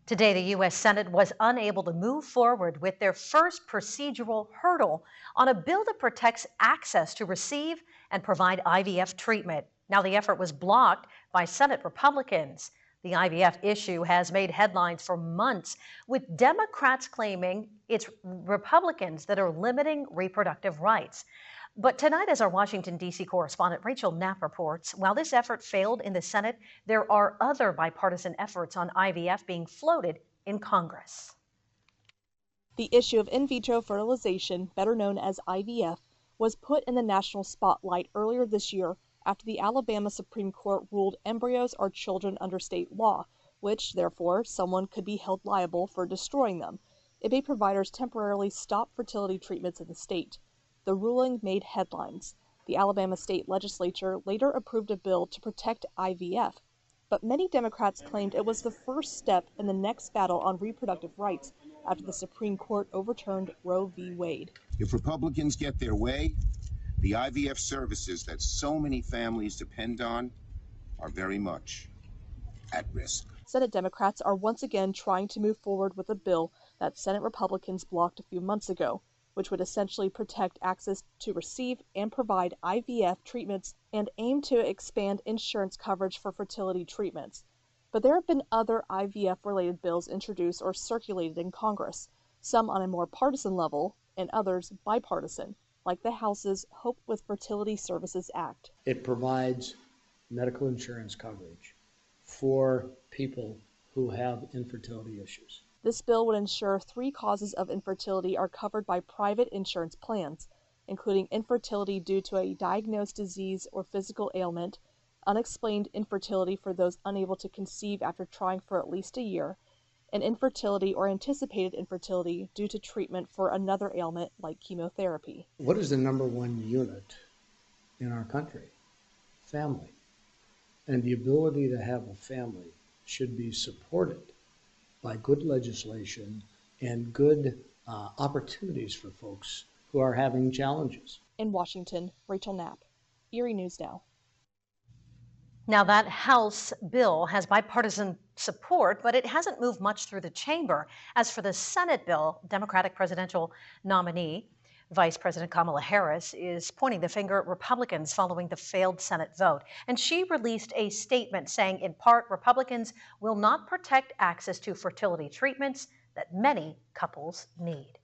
Today, the U.S. Senate was unable to move forward with their first procedural hurdle on a bill that protects access to receive and provide IVF treatment. Now, the effort was blocked by Senate Republicans. The IVF issue has made headlines for months, with Democrats claiming it's Republicans that are limiting reproductive rights. But tonight, as our Washington, D.C. correspondent Rachel Knapp reports, while this effort failed in the Senate, there are other bipartisan efforts on IVF being floated in Congress. The issue of in vitro fertilization, better known as IVF, was put in the national spotlight earlier this year after the Alabama Supreme Court ruled embryos are children under state law, which, therefore, someone could be held liable for destroying them. It made providers temporarily stop fertility treatments in the state. The ruling made headlines. The Alabama state legislature later approved a bill to protect IVF, but many Democrats claimed it was the first step in the next battle on reproductive rights after the Supreme Court overturned Roe v. Wade. If Republicans get their way, the IVF services that so many families depend on are very much at risk. Senate Democrats are once again trying to move forward with a bill that Senate Republicans blocked a few months ago, which would essentially protect access to receive and provide IVF treatments and aim to expand insurance coverage for fertility treatments. But there have been other IVF-related bills introduced or circulated in Congress, some on a more partisan level and others bipartisan, like the House's Hope with Fertility Services Act. It provides medical insurance coverage for people who have infertility issues. This bill would ensure 3 causes of infertility are covered by private insurance plans, including infertility due to a diagnosed disease or physical ailment, unexplained infertility for those unable to conceive after trying for at least a year, and infertility or anticipated infertility due to treatment for another ailment like chemotherapy. What is the number one unit in our country? Family. And the ability to have a family should be supported by good legislation and good opportunities for folks who are having challenges. In Washington, Rachel Knapp, Erie News Now. Now, that House bill has bipartisan support, but it hasn't moved much through the chamber. As for the Senate bill, Democratic presidential nominee Vice President Kamala Harris is pointing the finger at Republicans following the failed Senate vote. And she released a statement saying, in part, Republicans will not protect access to fertility treatments that many couples need.